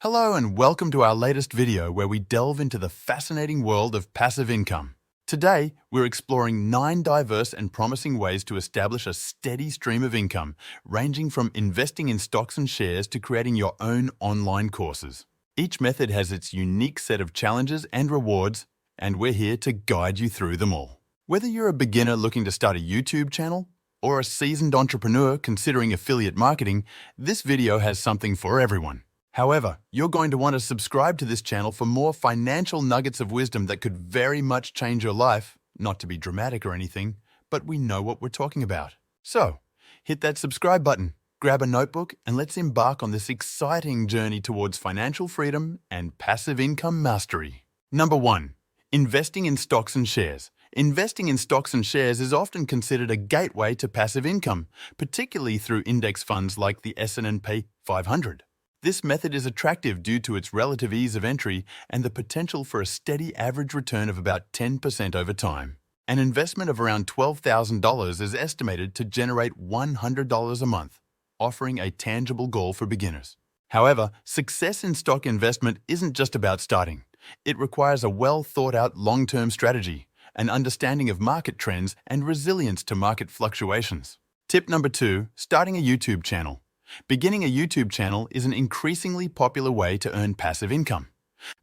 Hello and welcome to our latest video where we delve into the fascinating world of passive income. Today, we're exploring 9 diverse and promising ways to establish a steady stream of income, ranging from investing in stocks and shares to creating your own online courses. Each method has its unique set of challenges and rewards, and we're here to guide you through them all. Whether you're a beginner looking to start a YouTube channel or a seasoned entrepreneur considering affiliate marketing, this video has something for everyone. However, you're going to want to subscribe to this channel for more financial nuggets of wisdom that could very much change your life, not to be dramatic or anything, but we know what we're talking about. So, hit that subscribe button, grab a notebook, and let's embark on this exciting journey towards financial freedom and passive income mastery. Number 1. Investing in stocks and shares. Investing in stocks and shares is often considered a gateway to passive income, particularly through index funds like the S&P 500. This method is attractive due to its relative ease of entry and the potential for a steady average return of about 10% over time. An investment of around $12,000 is estimated to generate $100 a month, offering a tangible goal for beginners. However, success in stock investment isn't just about starting. It requires a well-thought-out long-term strategy, an understanding of market trends, and resilience to market fluctuations. Tip number 2, starting a YouTube channel. Beginning a YouTube channel is an increasingly popular way to earn passive income.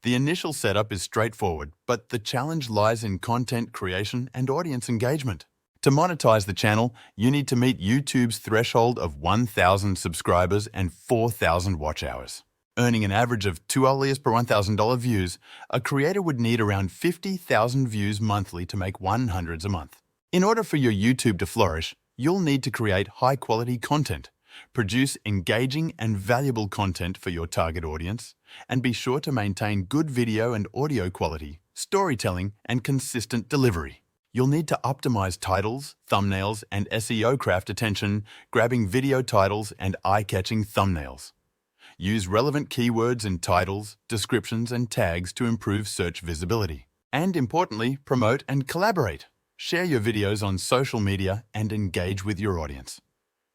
The initial setup is straightforward, but the challenge lies in content creation and audience engagement. To monetize the channel, you need to meet YouTube's threshold of 1,000 subscribers and 4,000 watch hours. Earning an average of $2 per $1,000 views, a creator would need around 50,000 views monthly to make $100 a month. In order for your YouTube to flourish, you'll need to create high-quality content. Produce engaging and valuable content for your target audience, and be sure to maintain good video and audio quality, storytelling, and consistent delivery. You'll need to optimize titles, thumbnails, and SEO craft attention, grabbing video titles and eye-catching thumbnails. Use relevant keywords in titles, descriptions, and tags to improve search visibility. And importantly, promote and collaborate. Share your videos on social media and engage with your audience.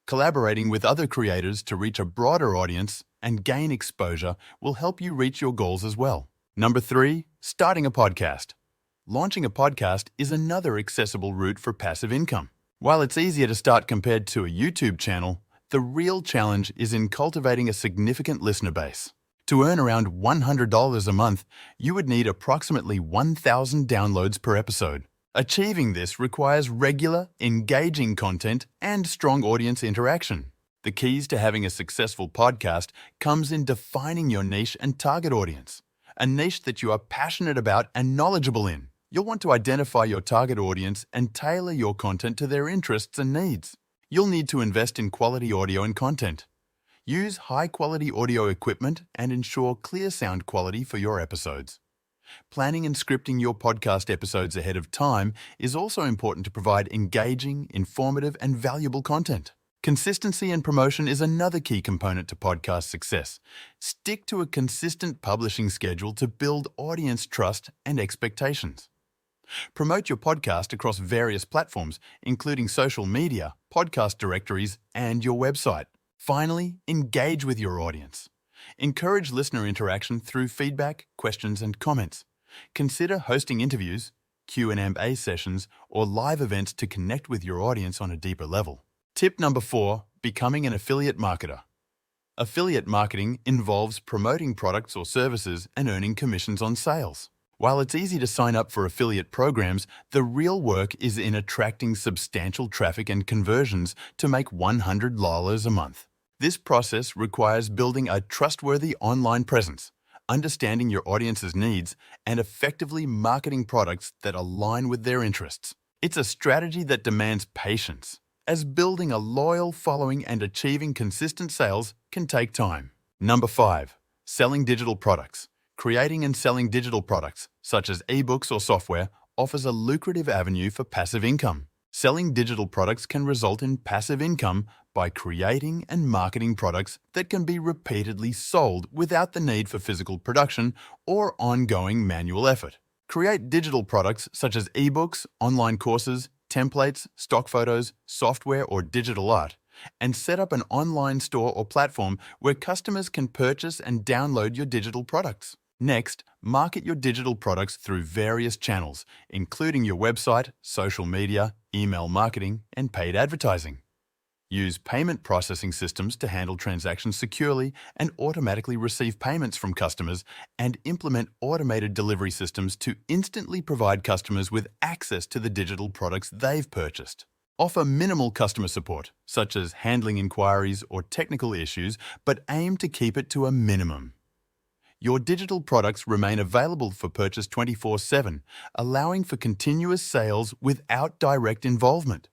Collaborating with other creators to reach a broader audience and gain exposure will help you reach your goals as well. Number 3, starting a podcast. Launching a podcast is another accessible route for passive income. While it's easier to start compared to a YouTube channel, the real challenge is in cultivating a significant listener base. To earn around $100 a month, you would need approximately 1,000 downloads per episode. Achieving this requires regular, engaging content and strong audience interaction. The keys to having a successful podcast comes in defining your niche and target audience, a niche that you are passionate about and knowledgeable in. You'll want to identify your target audience and tailor your content to their interests and needs. You'll need to invest in quality audio and content. Use high-quality audio equipment and ensure clear sound quality for your episodes. Planning and scripting your podcast episodes ahead of time is also important to provide engaging, informative, and valuable content. Consistency and promotion is another key component to podcast success. Stick to a consistent publishing schedule to build audience trust and expectations. Promote your podcast across various platforms, including social media, podcast directories, and your website. Finally, engage with your audience. Encourage listener interaction through feedback, questions, and comments. Consider hosting interviews, Q&A sessions, or live events to connect with your audience on a deeper level. Tip number 4, becoming an affiliate marketer. Affiliate marketing involves promoting products or services and earning commissions on sales. While it's easy to sign up for affiliate programs, the real work is in attracting substantial traffic and conversions to make $100 a month. This process requires building a trustworthy online presence, understanding your audience's needs, and effectively marketing products that align with their interests. It's a strategy that demands patience, as building a loyal following and achieving consistent sales can take time. Number 5, selling digital products. Creating and selling digital products, such as ebooks or software, offers a lucrative avenue for passive income. Selling digital products can result in passive income by creating and marketing products that can be repeatedly sold without the need for physical production or ongoing manual effort. Create digital products such as ebooks, online courses, templates, stock photos, software, or digital art, and set up an online store or platform where customers can purchase and download your digital products. Next, market your digital products through various channels, including your website, social media, email marketing, and paid advertising. Use payment processing systems to handle transactions securely and automatically receive payments from customers, and implement automated delivery systems to instantly provide customers with access to the digital products they've purchased. Offer minimal customer support, such as handling inquiries or technical issues, but aim to keep it to a minimum. Your digital products remain available for purchase 24/7, allowing for continuous sales without direct involvement.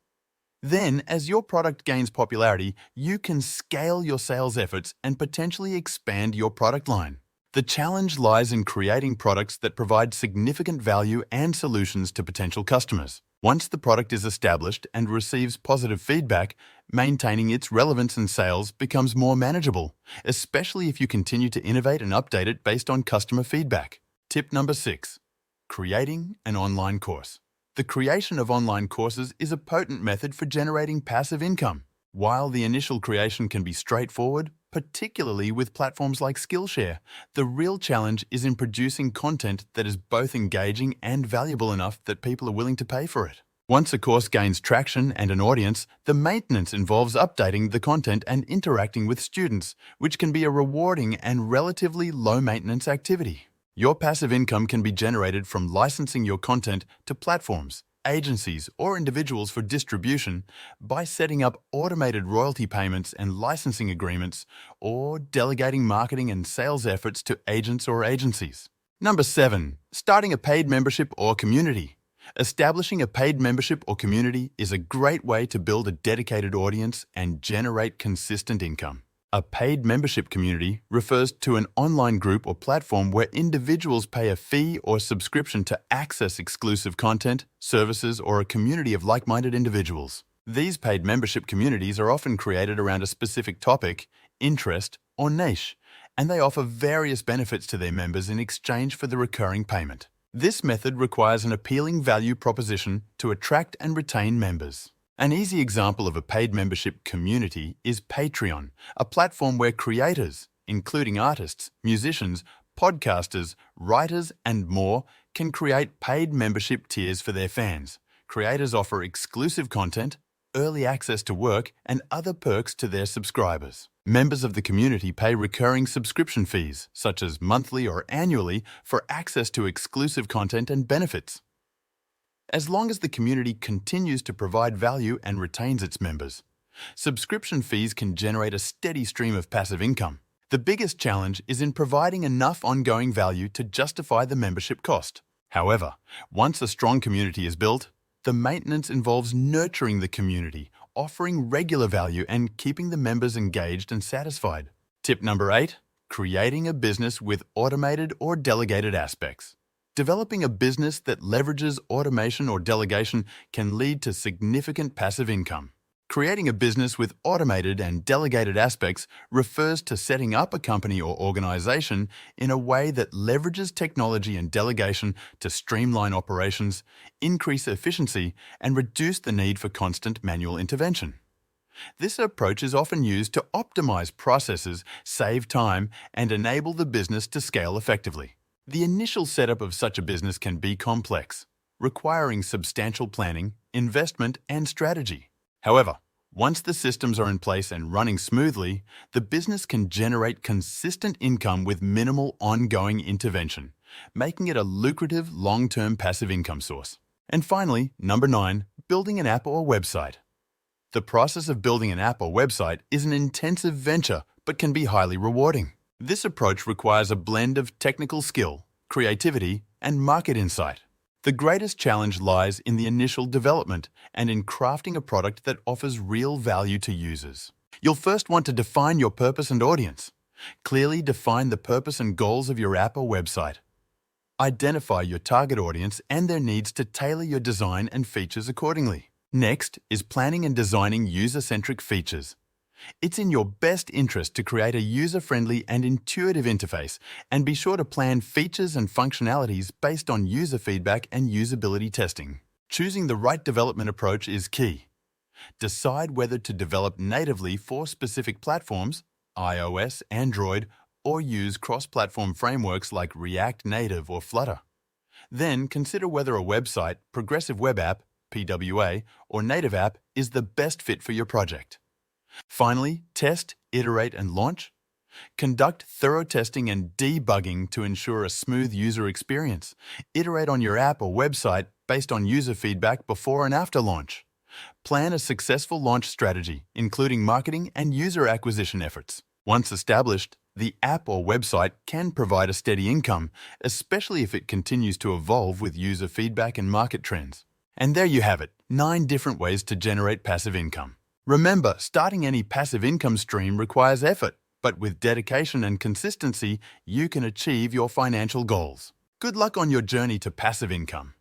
Then, as your product gains popularity, you can scale your sales efforts and potentially expand your product line. The challenge lies in creating products that provide significant value and solutions to potential customers. Once the product is established and receives positive feedback, maintaining its relevance and sales becomes more manageable, especially if you continue to innovate and update it based on customer feedback. Tip number 6. Creating an online course. The creation of online courses is a potent method for generating passive income. While the initial creation can be straightforward, particularly with platforms like Skillshare, the real challenge is in producing content that is both engaging and valuable enough that people are willing to pay for it. Once a course gains traction and an audience, the maintenance involves updating the content and interacting with students, which can be a rewarding and relatively low-maintenance activity. Your passive income can be generated from licensing your content to platforms, agencies, or individuals for distribution by setting up automated royalty payments and licensing agreements, or delegating marketing and sales efforts to agents or agencies. Number 7. Starting a paid membership or community. Establishing a paid membership or community is a great way to build a dedicated audience and generate consistent income. A paid membership community refers to an online group or platform where individuals pay a fee or subscription to access exclusive content, services, or a community of like-minded individuals. These paid membership communities are often created around a specific topic, interest, or niche, and they offer various benefits to their members in exchange for the recurring payment. This method requires an appealing value proposition to attract and retain members. An easy example of a paid membership community is Patreon, a platform where creators, including artists, musicians, podcasters, writers, and more, can create paid membership tiers for their fans. Creators offer exclusive content, early access to work, and other perks to their subscribers. Members of the community pay recurring subscription fees, such as monthly or annually, for access to exclusive content and benefits. As long as the community continues to provide value and retains its members, subscription fees can generate a steady stream of passive income. The biggest challenge is in providing enough ongoing value to justify the membership cost. However, once a strong community is built, the maintenance involves nurturing the community, offering regular value, and keeping the members engaged and satisfied. Tip number 8. Creating a business with automated or delegated aspects. Developing a business that leverages automation or delegation can lead to significant passive income. Creating a business with automated and delegated aspects refers to setting up a company or organization in a way that leverages technology and delegation to streamline operations, increase efficiency, and reduce the need for constant manual intervention. This approach is often used to optimize processes, save time, and enable the business to scale effectively. The initial setup of such a business can be complex, requiring substantial planning, investment, and strategy. However, once the systems are in place and running smoothly, the business can generate consistent income with minimal ongoing intervention, making it a lucrative long-term passive income source. And finally, number 9, building an app or website. The process of building an app or website is an intensive venture, but can be highly rewarding. This approach requires a blend of technical skill, creativity, and market insight. The greatest challenge lies in the initial development and in crafting a product that offers real value to users. You'll first want to define your purpose and audience. Clearly define the purpose and goals of your app or website. Identify your target audience and their needs to tailor your design and features accordingly. Next is planning and designing user-centric features. It's in your best interest to create a user-friendly and intuitive interface, and be sure to plan features and functionalities based on user feedback and usability testing. Choosing the right development approach is key. Decide whether to develop natively for specific platforms, iOS, Android, or use cross-platform frameworks like React Native or Flutter. Then consider whether a website, progressive web app, PWA, or native app is the best fit for your project. Finally, test, iterate, and launch. Conduct thorough testing and debugging to ensure a smooth user experience. Iterate on your app or website based on user feedback before and after launch. Plan a successful launch strategy, including marketing and user acquisition efforts. Once established, the app or website can provide a steady income, especially if it continues to evolve with user feedback and market trends. And there you have it, 9 different ways to generate passive income. Remember, starting any passive income stream requires effort, but with dedication and consistency, you can achieve your financial goals. Good luck on your journey to passive income.